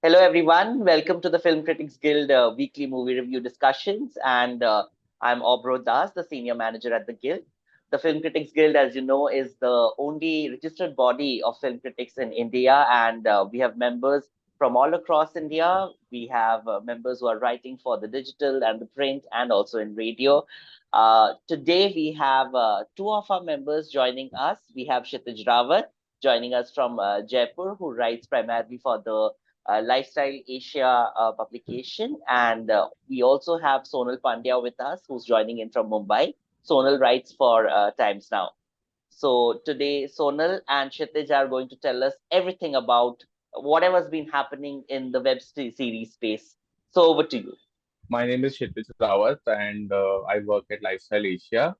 Hello, everyone. Welcome to the Film Critics Guild weekly movie review discussions. And I'm Obro Das, the senior manager at the Guild. The Film Critics Guild, as you know, is the only registered body of film critics in India. And we have members from all across India. We have members who are writing for the digital and the print and also in radio. Today, we have two of our members joining us. We have Kshitij Rawat joining us from Jaipur, who writes primarily for the Lifestyle Asia publication. And we also have Sonal Pandya with us, who's joining in from Mumbai. Sonal writes for Times Now. So today, Sonal and Kshitij are going to tell us everything about whatever's been happening in the series space. So over to you. My name is Kshitij Rawat and I work at Lifestyle Asia.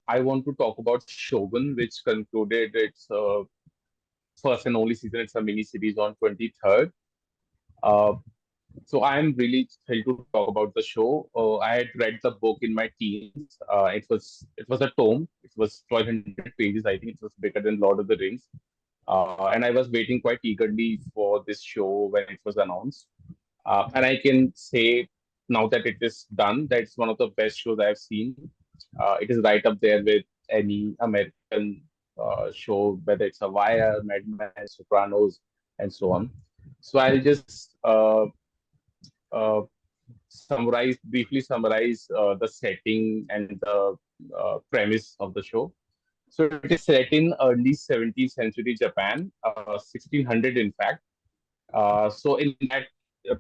I want to talk about Shogun, which concluded its first and only season. It's a mini series on 23rd. Uh, so I'm really thrilled to talk about the show. I had read the book in my teens. It was a tome. It was 1,200 pages. I think it was bigger than Lord of the Rings. And I was waiting quite eagerly for this show when it was announced. And I can say now that it is done, that's one of the best shows I've seen. It is right up there with any American show, whether it's a Wire, Mad Men, Sopranos, and so on. So I'll just uh, briefly summarize the setting and the premise of the show. So it is set in early 17th century Japan, 1600 in fact. So in that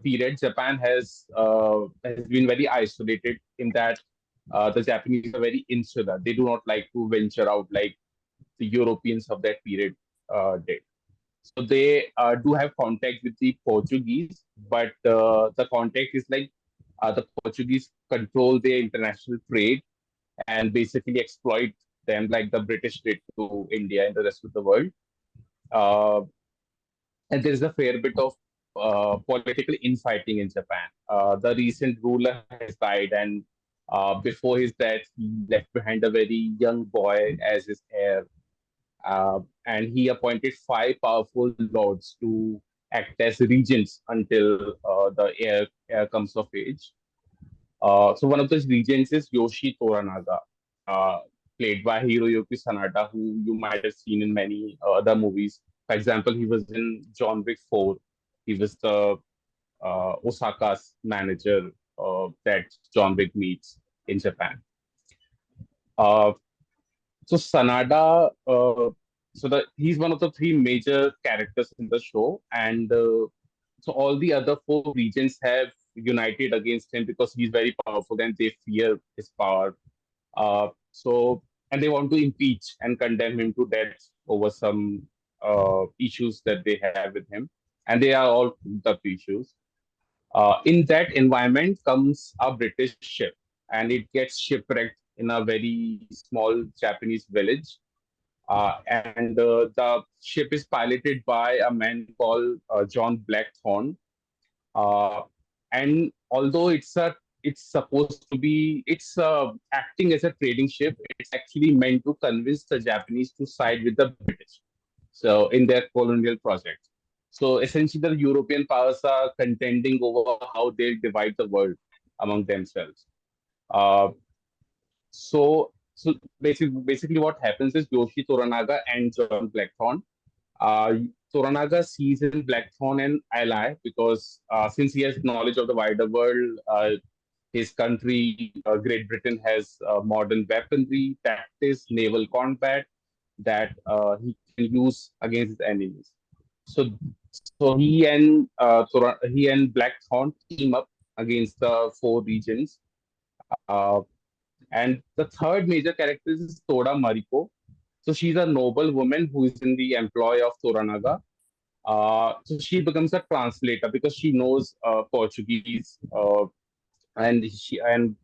period, Japan has been very isolated in that the Japanese are very insular. They do not like to venture out like the Europeans of that period did. So they do have contact with the Portuguese, but the contact is like the Portuguese control their international trade and basically exploit them like the British did to India and the rest of the world. Uh, and there is a fair bit of political infighting in Japan. The recent ruler has died, and before his death, he left behind a very young boy as his heir. And he appointed five powerful lords to act as regents until the heir comes of age. So one of those regents is Yoshi Toranaga, uh, played by Hiroyuki Sanada, who you might have seen in many other movies. For example, he was in John Wick 4. He was the Osaka's manager that John Wick meets in Japan. Uh, so Sanada, he's one of the three major characters in the show, and so all the other four regions have united against him because he's very powerful and they fear his power. And they want to impeach and condemn him to death over some issues that they have with him, and they are all tough issues. In that environment comes a British ship, and it gets shipwrecked in a very small Japanese village. The ship is piloted by a man called John Blackthorne. Uh, and although it's supposed to be it's acting as a trading ship, it's actually meant to convince the Japanese to side with the British. So in their colonial project. So essentially, the European powers are contending over how they'll divide the world among themselves. Uh, so basically, what happens is Yoshi Toranaga and John Blackthorne. Uh, Toranaga sees in Blackthorne an ally because since he has knowledge of the wider world, his country, Great Britain, has modern weaponry, tactics, naval combat that he can use against his enemies. So, so he and Blackthorne team up against the four regions. Uh, and the third major character is Toda Mariko. So she's a noble woman who is in the employ of Toranaga. So she becomes a translator because she knows Portuguese, and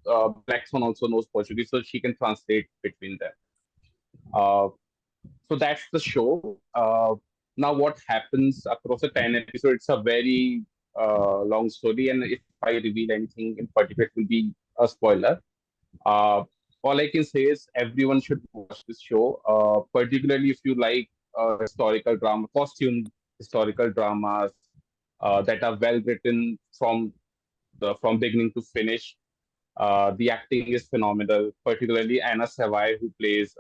Blackstone also knows Portuguese, so she can translate between them. Uh, so that's the show. Now, what happens across the 10 episodes? It's a very long story, and if I reveal anything in particular, it will be a spoiler. Uh, all I can say is everyone should watch this show, particularly if you like historical drama, costume historical dramas, that are well written from beginning to finish. The acting is phenomenal, particularly Anna Sawai, who plays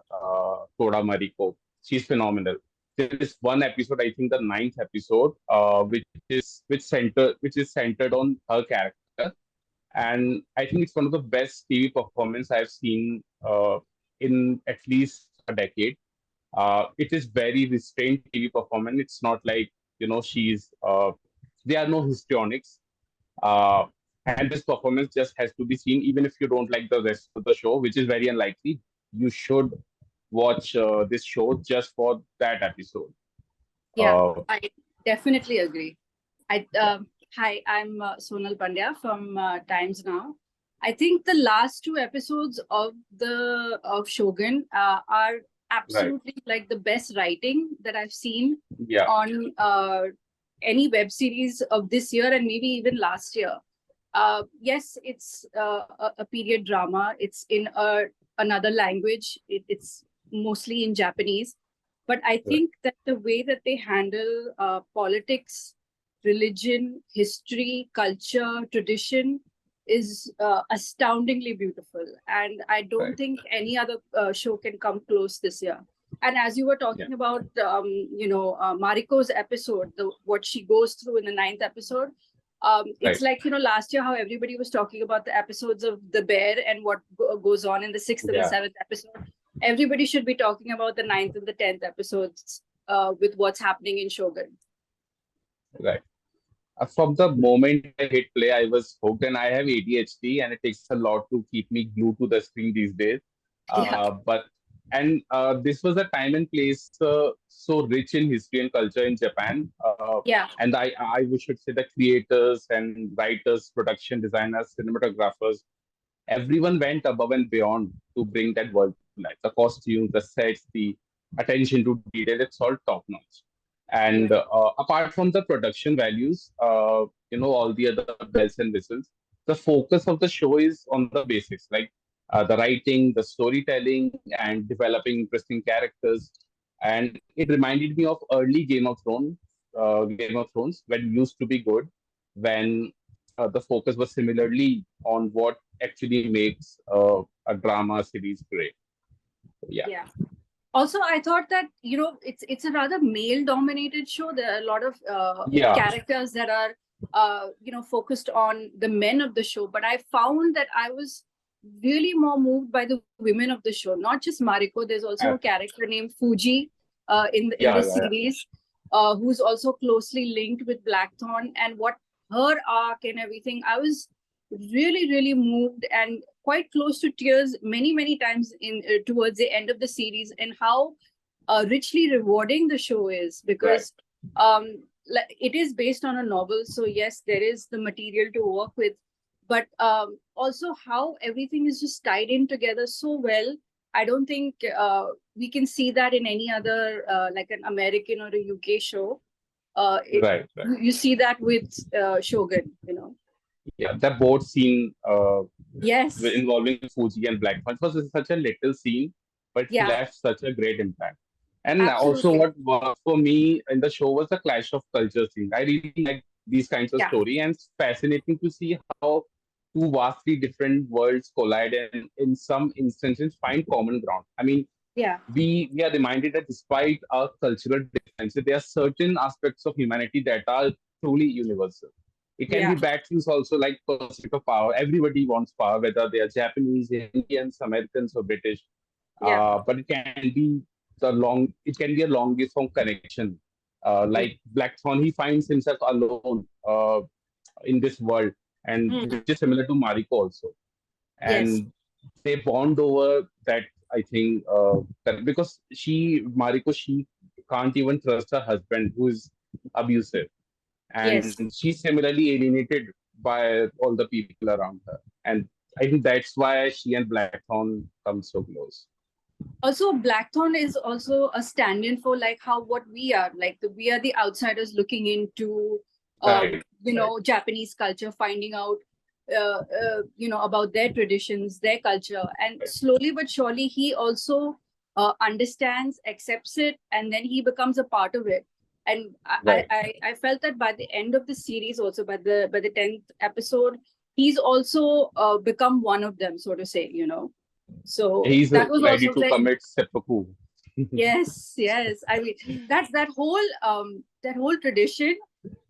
Toda Mariko. She's phenomenal. There is one episode, I think the ninth episode, which is centered on her character, and I think it's one of the best TV performance I've seen in at least a decade. It is very restrained TV performance. It's not like she's there are no histrionics. Uh, and this performance just has to be seen, even if you don't like the rest of the show, which is very unlikely. You should watch this show just for that episode. Yeah, Uh, I definitely agree. I yeah, Hi, I'm Sonal Pandya from Times Now. I think the last two episodes of Shogun are right. absolutely like the best writing that I've seen Yeah, on any web series of this year and maybe even last year. Yes, it's a period drama. It's in another language. It's mostly in Japanese. But I right, think that the way that they handle politics, religion, history, culture, tradition is astoundingly beautiful. And I don't right. think any other show can come close this year. And as you were Yeah, talking about, Mariko's episode, what she goes through in the ninth episode, it's right. like, last year how everybody was talking about the episodes of The Bear and what goes on in the sixth and the Yeah, seventh episode. Everybody should be talking about the ninth and the 10th episodes with what's happening in Shogun. right. From the moment I hit play, I was hooked, and I have ADHD, and it takes a lot to keep me glued to the screen these days. Yeah, This was a time and place so rich in history and culture in Japan. yeah, And I should say the creators and writers, production designers, cinematographers, everyone went above and beyond to bring that world to life. The costumes, the sets, the attention to detail, it's all top notch. And yeah, apart from the production values, all the other bells and whistles, the focus of the show is on the basics, like the writing, the storytelling, and developing interesting characters. And it reminded me of early Game of Thrones, when it used to be good, when the focus was similarly on what actually makes a drama series great. Yeah, yeah. Also, I thought that it's a rather male-dominated show. There are a lot of yeah, characters that are focused on the men of the show. But I found that I was really more moved by the women of the show. Not just Mariko. There's also uh, a character named Fuji in yeah, the yeah, series, who's also closely linked with Blackthorn, and what her arc and everything. I was really, really moved and quite close to tears many times in towards the end of the series, and how richly rewarding the show is, right. because it is based on a novel, so yes, there is the material to work with, but also how everything is just tied in together so well. I don't think we can see that in any other like an American or a UK show. Right, right. You see that with Shogun. Yeah, the boat scene Yes. involving Fuji and Black Punch was such a little scene, but it Yeah, left such a great impact. And also, absolutely. what worked for me in the show was the clash of culture scene. I really like these kinds of Yeah, story, and it's fascinating to see how two vastly different worlds collide and, in some instances, find common ground. I mean, yeah, we are reminded that despite our cultural differences, there are certain aspects of humanity that are truly universal. It can be yeah, bad things also, like pursuit of power. Everybody wants power, whether they are Japanese, Indians, Americans, or British. yeah. But it can be a long distance connection. Mm. Like Blackthorn, he finds himself alone in this world, and Mm. which is similar to Mariko also. Yes, And they bond over that. I think that because Mariko, she can't even trust her husband, who is abusive, yes. and she's similarly alienated by all the people around her. And I think that's why she and Blackthorn come so close. Also, Blackthorn is also a stand-in for like how what we are like. We are the outsiders looking into, Right, right, Japanese culture, finding out, about their traditions, their culture, and right. slowly but surely he also understands, accepts it, and then he becomes a part of it. And Right. I felt that by the end of the series, also by the 10th episode, he's also become one of them, so to say, So He's that was ready also to very, commit seppuku. yes. I mean, that whole tradition.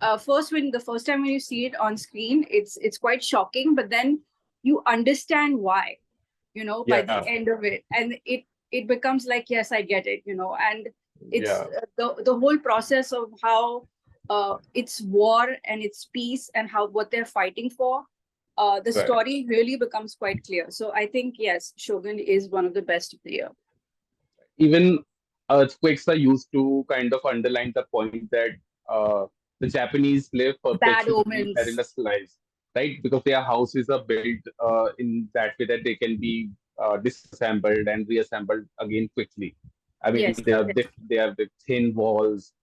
The first time when you see it on screen, it's quite shocking, but then you understand why, by the Yeah, end of it, and it becomes like, yes, I get it, and it's yeah, the whole process of how it's war and it's peace and how what they're fighting for. The right. story really becomes quite clear. So I think, yes, Shogun is one of the best of the year. Even earthquakes are used to kind of underline the point that uh, the Japanese live Bad perpetually in omens. perilous lives, right? Because their houses are built in that way that they can be disassembled and reassembled again quickly. I mean, Yes, yes. they have the thin walls.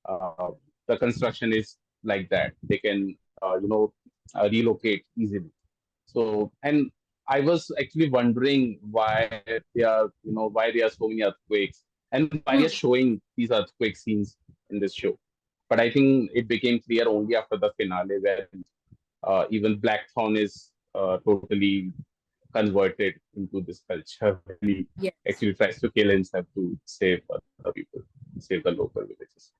Uh, the construction is like that. They can relocate easily. So, and I was actually wondering why why there are so many earthquakes and why they are Hmm. showing these earthquake scenes in this show. But I think it became clear only after the finale, where even Blackthorn is totally converted into this culture when he Yes. actually tries to kill himself to save other people, save the local villages.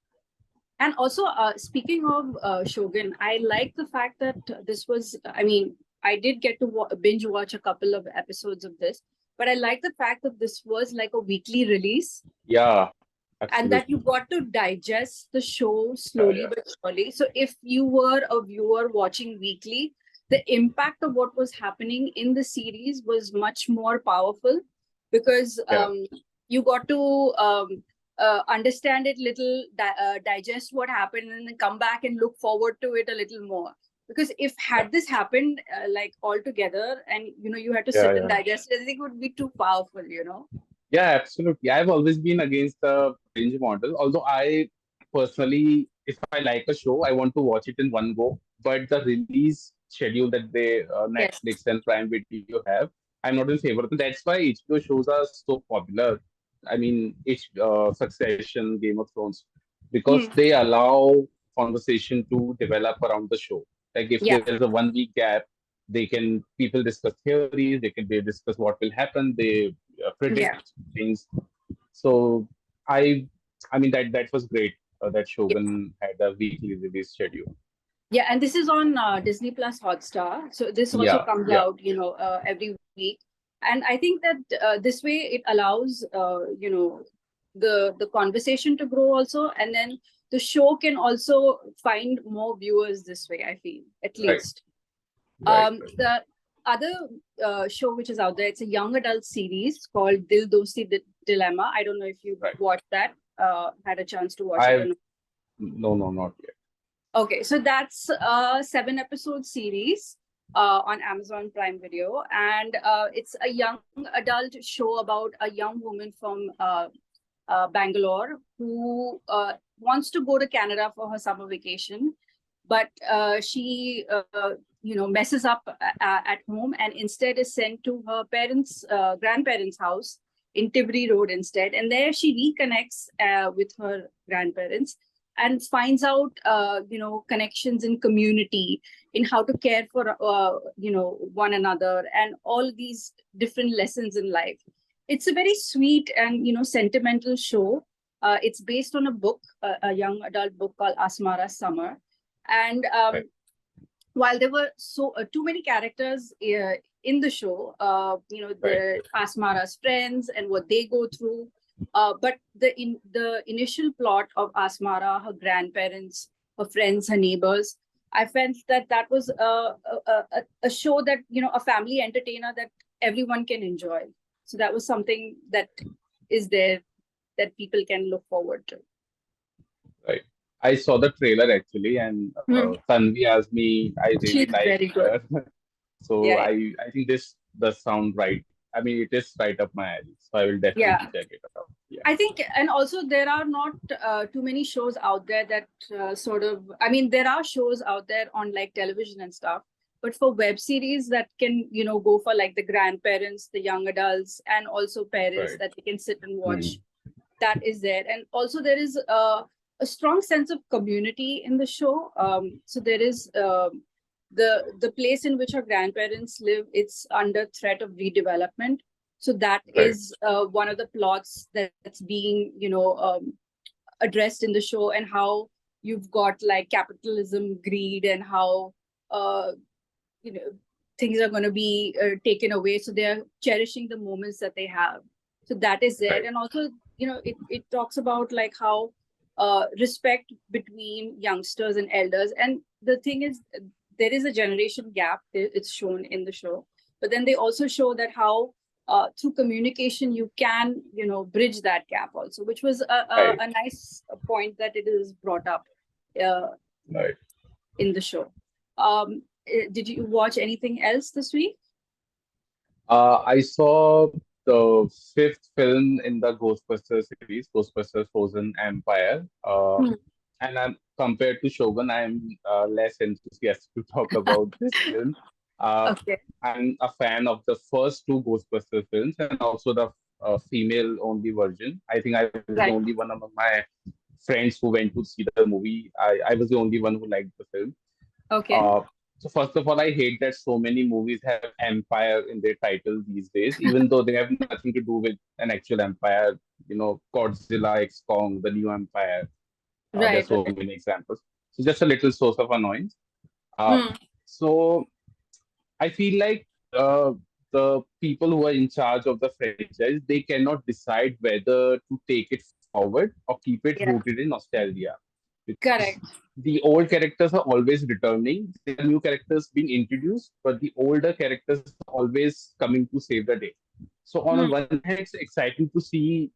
And also, speaking of Shogun, I like the fact that this was, I mean, I did get to binge watch a couple of episodes of this, but I like the fact that this was like a weekly release Yeah, and that you absolutely. got to digest the show Yeah, slowly yeah, but surely. So if you were a viewer watching weekly, the impact of what was happening in the series was much more powerful because yeah, you got to understand it little, digest what happened, and then come back and look forward to it a little more. Because if yeah, had this happened like all together, and you had to yeah, sit and yeah. digest it, I think it would be too powerful. Yeah, absolutely. I've always been against the binge model. Although I personally, if I like a show, I want to watch it in one go. But the release schedule that they Yes. Netflix and Prime Video have, I'm not in favor of it. That's why HBO shows are so popular. I mean, Succession, Game of Thrones, because Hmm. they allow conversation to develop around the show. Like if Yeah. there is a 1 week gap, people discuss theories, they can discuss what will happen, they Yeah. predict things. So I I mean that was great that Yeah. Shogun had a weekly release schedule. Yeah, and this is on Disney+Hotstar. So this also Yeah, comes yeah, out, every week. And I think that this way it allows, the conversation to grow also, and then the show can also find more viewers this way. I feel, at right, least. right, right, The other show which is out there, it's a young adult series called Dil Dosti Dilemma. I don't know if you right. watched that, had a chance to watch it or I not. No, not yet. Okay, so that's a 7 episode series on Amazon Prime Video, and it's a young adult show about a young woman from Bangalore who wants to go to Canada for her summer vacation, but she messes up at home and instead is sent to her grandparents' house in Tibri Road instead, and there she reconnects with her grandparents and finds out connections in community, in how to care for one another, and all these different lessons in life. It's a very sweet and sentimental show. It's based on a book, a young adult book called Asmara's Summer. And Right, while there were too many characters in the show, right, the Asmara's friends and what they go through, but the initial plot of Asmara, her grandparents, her friends, her neighbors, I felt that was a show that, a family entertainer that everyone can enjoy. So that was something that is there that people can look forward to. right. I saw the trailer actually, and Hmm. Tanvi Azmi, I really She's like very good. her. So Yeah, I think this does sound right. I mean, it is right up my alley. So I will definitely yeah. check it out. Yeah, I think, and also there are not too many shows out there that I mean, there are shows out there on like television and stuff, but for web series that can, go for like the grandparents, the young adults, and also parents right. that they can sit and Hmm. watch, that is there. And also there is a strong sense of community in the show. So there is the place in which our grandparents live. It's under threat of redevelopment. So that Right. is one of the plots that's being addressed in the show, and how you've got like capitalism, greed, and how uh, you know things are going to be taken away. So they're cherishing the moments that they have. So that is there. Right. And also, it talks about like how respect between youngsters and elders. And the thing is, there is a generation gap. It's shown in the show, but then they also show that how through communication you can bridge that gap also, which was Right. a nice point that it is brought up uh, Right. in the show. Did you watch anything else this week? I saw the fifth film in the Ghostbusters series, Ghostbusters Frozen Empire. Hmm. And compared to Shogun, I'm less enthusiastic to talk about this film. Okay. I'm a fan of the first two Ghostbusters films and also the female-only version. I think I was the Right. only one among my friends who went to see the movie. I was the only one who liked the film. Okay. Uh, so first of all, I hate that so many movies have empire in their title these days, even though they have nothing to do with an actual empire. Godzilla, X Kong, the new empire. There's Right. so Right. many examples. So just a little source of annoyance. Uh, Hmm. so I feel like the people who are in charge of the franchise, they cannot decide whether to take it forward or keep it Yeah. rooted in nostalgia. Because Correct. the old characters are always returning, there are new characters being introduced, but the older characters are always coming to save the day. So on Hmm. one hand, it's exciting to see,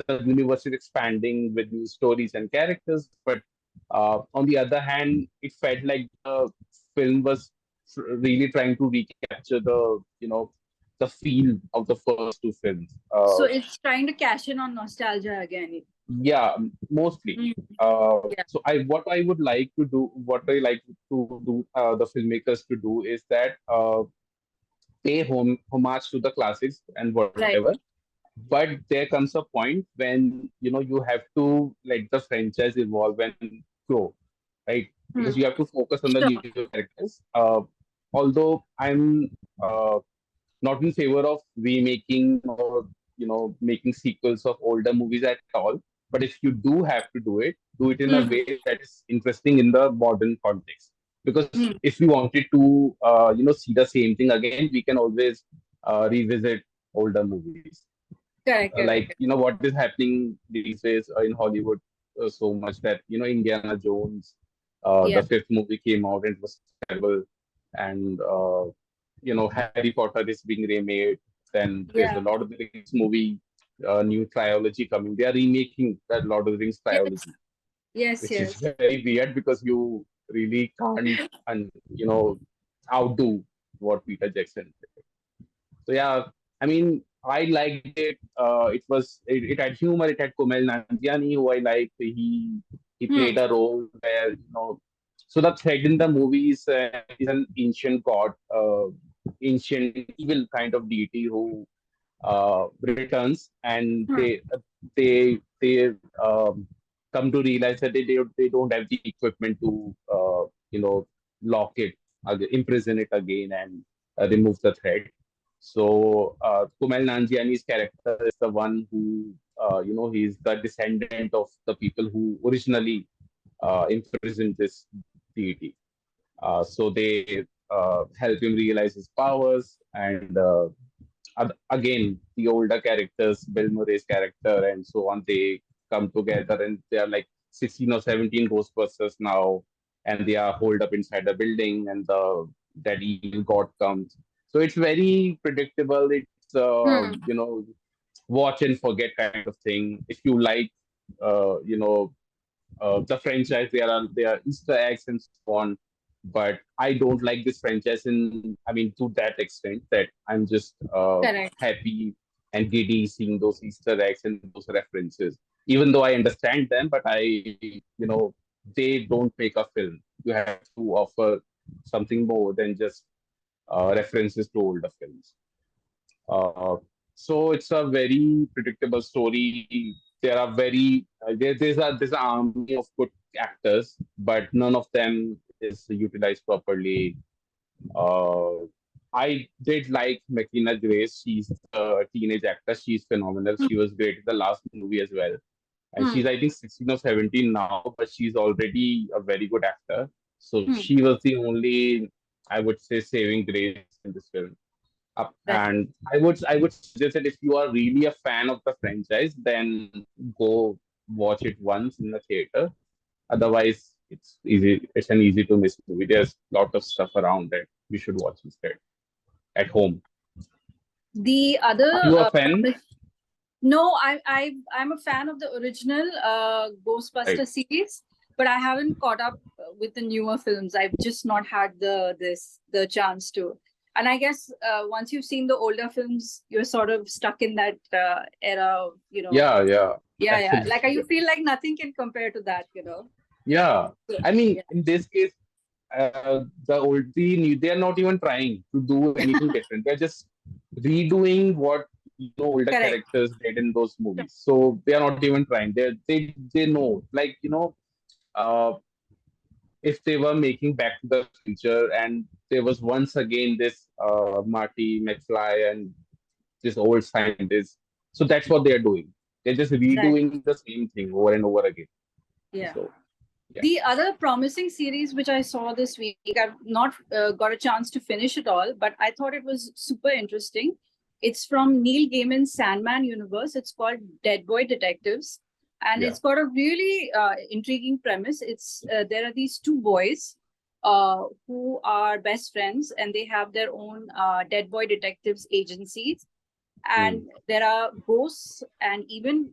the universe is expanding with new stories and characters, but on the other hand, it felt like the film was really trying to recapture the feel of the first two films. So it's trying to cash in on nostalgia again. Yeah, mostly. Hmm. Yeah. So what I would like to do, what I like to do, the filmmakers to do is that pay homage to the classics and Right. whatever. But there comes a point when you have to let the franchise evolve and grow, right? Because Hmm. you have to focus on the Sure. new characters. Although I'm not in favor of remaking or making sequels of older movies at all. But if you do have to do it in a Hmm. way that is interesting in the modern context. Because Hmm. if we wanted to see the same thing again, we can always revisit older movies. Correct. Like Correct. what is happening these days in Hollywood, so much that Indiana Jones, Yeah. the fifth movie came out and it was terrible, and Harry Potter is being remade. Then there's Yeah. the Lord of the Rings movie, new trilogy coming. They are remaking that Lord of the Rings Yes. trilogy, Yes. which is Yes. very weird because you really can't and outdo what Peter Jackson did. So yeah, I mean, I liked it. It had humor. It had Kumail Nanjiani, who I liked. He Hmm. played a role where So the thread in the movie is an ancient god, ancient evil kind of deity who returns, and Hmm. they come to realize that they don't have the equipment to lock it, imprison it again, and remove the thread. So Kumail Nanjiani's character is the one who he's the descendant of the people who originally imprisoned this deity. So they help him realize his powers, and again, the older characters, Bill Murray's character, and so on, they come together, and they are like 16 or 17 Ghostbusters now, and they are holed up inside a building, and that evil god comes. So it's very predictable. It's Hmm. watch and forget kind of thing. If you like, the franchise, there are Easter eggs and so on. But I don't like this franchise to that extent that I'm just Correct. happy and giddy seeing those Easter eggs and those references. Even though I understand them, but they don't make a film. You have to offer something more than just references to older films. Uh, so it's a very predictable story. there are there's an army of good actors, but none of them is utilized properly. Uh, I did like McKenna Grace. She's a teenage actor. She's phenomenal. She was great in the last movie as well. And Hmm. she's, I think, 16 or 17 now, but she's already a very good actor. So Hmm. she was the only, I would say, saving grace in this film. Right. And I would suggest that if you are really a fan of the franchise, then go watch it once in the theater. Otherwise, it's easy. It's an easy to miss movie. There's a lot of stuff around it. You should watch instead at home. The other Are you a fan? no, I'm a fan of the original Right. Ghostbuster series, but I haven't caught up with the newer films. I've just not had the chance to. And I guess once you've seen the older films, you're sort of stuck in that era of, Yeah, yeah, yeah. Like absolutely. you feel like nothing can compare to that. Yeah. So, I mean, yeah. in this case, they are not even trying to do anything different. They're just redoing what older Correct. characters did in those movies. So they are not even trying. They know, like, uh, if they were making Back to the Future and there was once again this Marty McFly and this old scientist. So that's what they're doing. They're just Right. redoing the same thing over and over again. Yeah. So yeah. The other promising series which I saw this week, I've not got a chance to finish it all, but I thought it was super interesting. It's from Neil Gaiman's Sandman universe. It's called Dead Boy Detectives, and Yeah. it's got a really intriguing premise. It's there are these two boys who are best friends, and they have their own Dead Boy Detectives agencies. And there are ghosts and even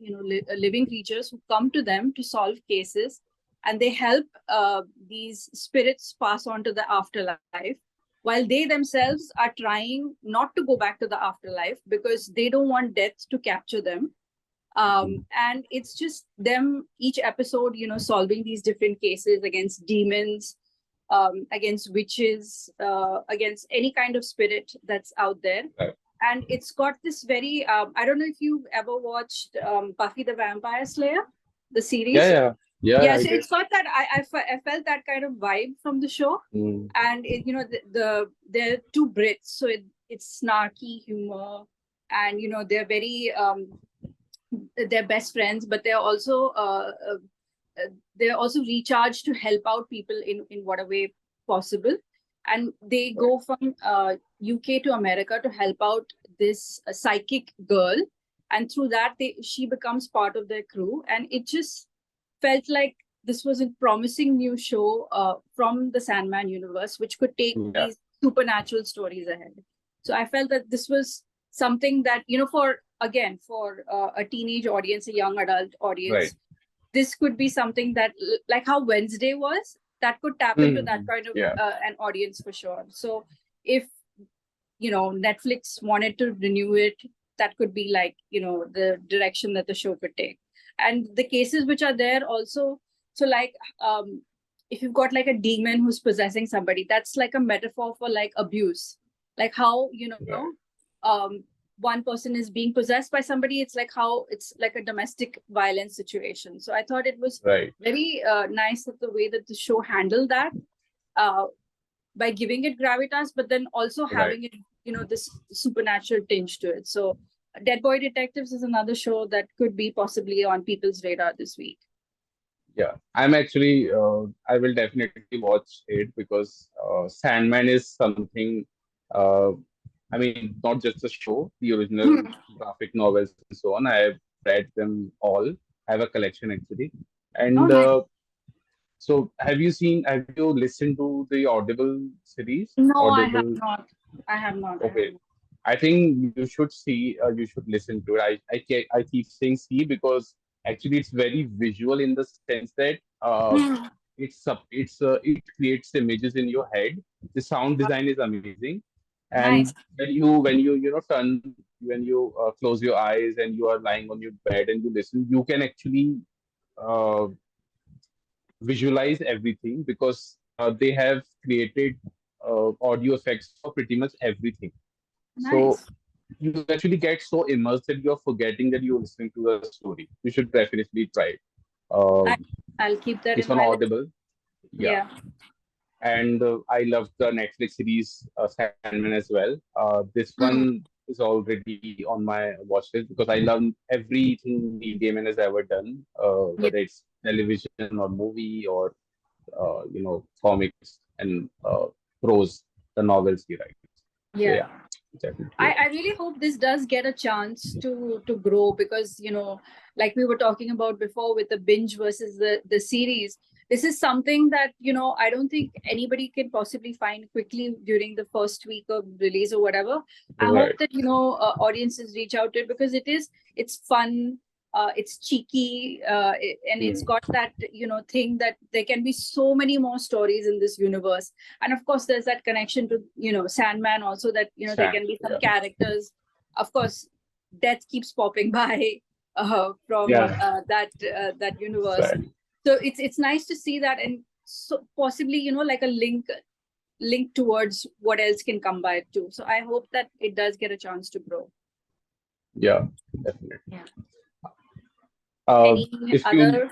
living creatures who come to them to solve cases, and they help these spirits pass on to the afterlife, while they themselves are trying not to go back to the afterlife because they don't want death to capture them. And it's just them each episode solving these different cases against demons, against witches, against any kind of spirit that's out there. Right. And it's got this very I don't know if you've ever watched Buffy the Vampire Slayer, the series. Yeah, I So did. it's got that I felt that kind of vibe from the show. And they're two Brits, so it's snarky humor, and they're very they're best friends, but they're also recharged to help out people in whatever way possible. And they go from UK to America to help out this psychic girl, and through that she becomes part of their crew. And it just felt like this was a promising new show from the Sandman universe, which could take these supernatural stories ahead. So I felt that this was something that for a teenage audience, a young adult audience, Right. this could be something that, like how Wednesday was, that could tap into that kind of an audience for sure. So if Netflix wanted to renew it, that could be like the direction that the show could take. And the cases which are there also, so like if you've got like a demon who's possessing somebody, that's like a metaphor for like abuse, like how one person is being possessed by somebody. It's like how it's like a domestic violence situation. So I thought it was very nice that the way that the show handled that, by giving it gravitas, but then also having it this supernatural tinge to it. So Dead Boy Detectives is another show that could be possibly on people's radar this week. Yeah, I'm actually, I will definitely watch it because Sandman is something, uh, I mean, not just the show, the original graphic novels and so on. I have read them all. I have a collection actually. And nice. so have you listened to the Audible series? No, I have Audible. not. I have not. Okay. I think you should you should listen to it. I keep saying see because actually it's very visual in the sense that it creates images in your head. The sound design is amazing, Nice. and when you close your eyes and you are lying on your bed and you listen, you can actually uh, visualize everything because they have created audio effects for pretty much everything. So Nice. you actually get so immersed that you're forgetting that you're listening to a story. You should definitely try it. I, Um, I'll keep that it's in on my list. Audible. Yeah. Yeah. And I love the Netflix series Sandman as well. This Hmm. one is already on my watch list because I love everything Neil Gaiman has ever done, Yeah. whether it's television or movie or comics and prose, the novels he writes. So Yeah. yeah, definitely. I really hope this does get a chance to grow, because like we were talking about before with the binge versus the series, this is something that I don't think anybody can possibly find quickly during the first week of release or whatever. I hope Right. that audiences reach out to it, because it's fun, it's cheeky, and it's Mm. got that thing that there can be so many more stories in this universe. And of course there's that connection to Sandman also, that there Sam, can be some yeah. characters. Of course, death keeps popping by from Yeah, that that's universe. right. So it's nice to see that, and so possibly like a link towards what else can come by too. So I hope that it does get a chance to grow. Yeah, definitely. Yeah. Uh, Any if you, other?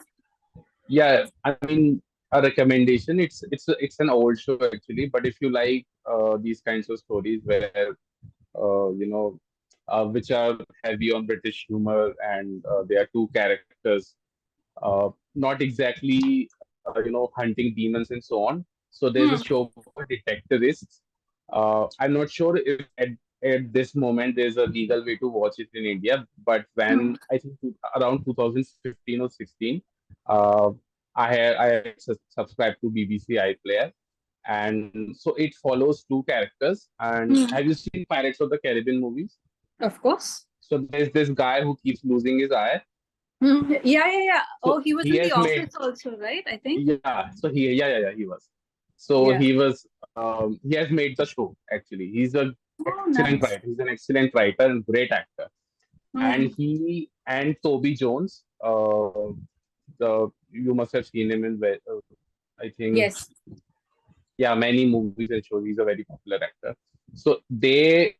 yeah, I mean, a recommendation. It's an old show actually, but if you like these kinds of stories where which are heavy on British humor and there are two characters, not exactly hunting demons and so on. So there's a Hmm. show called Detectivists. I'm not sure if at this moment there's a legal way to watch it in India, but Hmm. when I think around 2015 or 16, uh, I subscribed to BBC iPlayer, and so it follows two characters. And Hmm. have you seen Pirates of the Caribbean movies? Of course. So there's this guy who keeps losing his eye. Hmm. Yeah. Oh, So he was he in The has made Office also, right? I think. Yeah, so he was. So Yeah. he was he has made the show actually. He's a Oh, excellent nice. writer. He's an excellent writer and great actor. And Hmm. he and Toby Jones, the you must have seen him in I think Yes. yeah, many movies and shows. He's a very popular actor. So they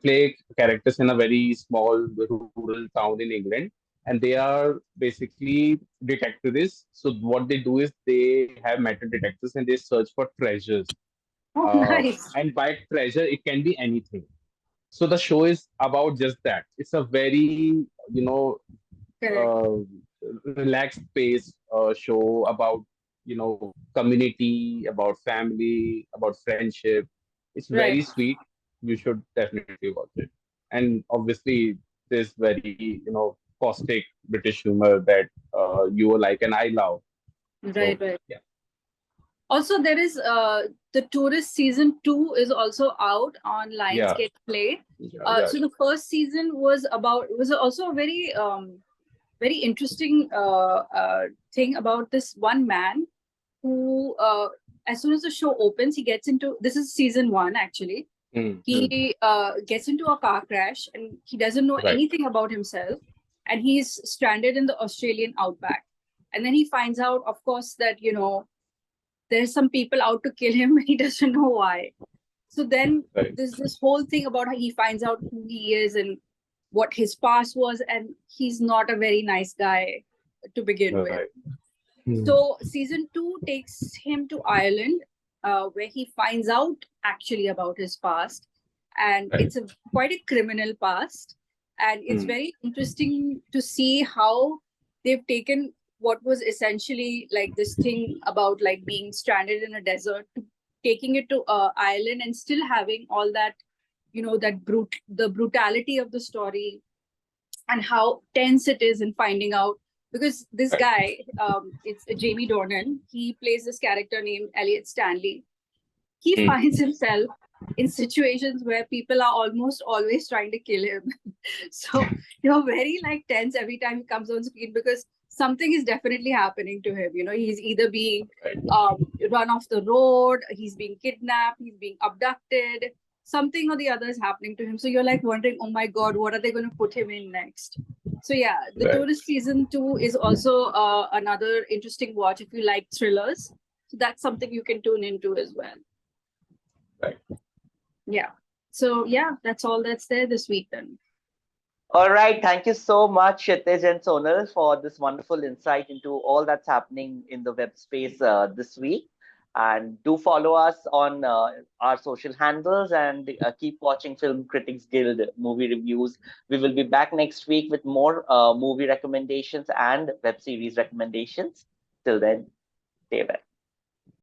play characters in a very small rural town in England, and they are basically detectives. So what they do is they have metal detectors and they search for treasures. Oh, nice. And by treasure, it can be anything. So the show is about just that. It's a very Correct. uh, relaxed pace show about community, about family, about friendship. It's Right. very sweet. You should definitely watch it. And obviously, this very caustic British humor that you like and I love. Right. So Right. yeah, Also, there is the Tourist season 2 is also out on yeah, Lionsgate Play. yeah. So the first season was also a very interesting thing about this one man who, as soon as the show opens, he gets into, this is season 1 actually. Mm. He gets into a car crash and he doesn't know Right, anything about himself, and he's stranded in the Australian outback. And then he finds out, of course, that there's some people out to kill him and he doesn't know why. So then right, there's this whole thing about how he finds out who he is and what his past was, and he's not a very nice guy to begin with. right. Mm. So season 2 takes him to Ireland, where he finds out actually about his past, and Right. it's a quite a criminal past, and it's Mm. very interesting to see how they've taken what was essentially like this thing about like being stranded in a desert to taking it to Ireland, and still having all that the brutality of the story, and how tense it is in finding out, because this Right. guy, it's Jamie Dornan, he plays this character named Elliot Stanley. He Mm. finds himself in situations where people are almost always trying to kill him. So you're very like tense every time he comes on screen, because something is definitely happening to him. He's either being Right. run off the road, he's being kidnapped, he's being abducted, something or the other is happening to him. So you're like wondering, oh my God, what are they going to put him in next? So yeah, The Right. Tourist season 2 is also another interesting watch if you like thrillers. So that's something you can tune into as well. Right. Yeah. So yeah, that's all that's there this week then. All right. Thank you so much, Kshitij and Sonal, for this wonderful insight into all that's happening in the web space this week. And do follow us on our social handles and keep watching Film Critics Guild movie reviews. We will be back next week with more movie recommendations and web series recommendations. Till then, stay well.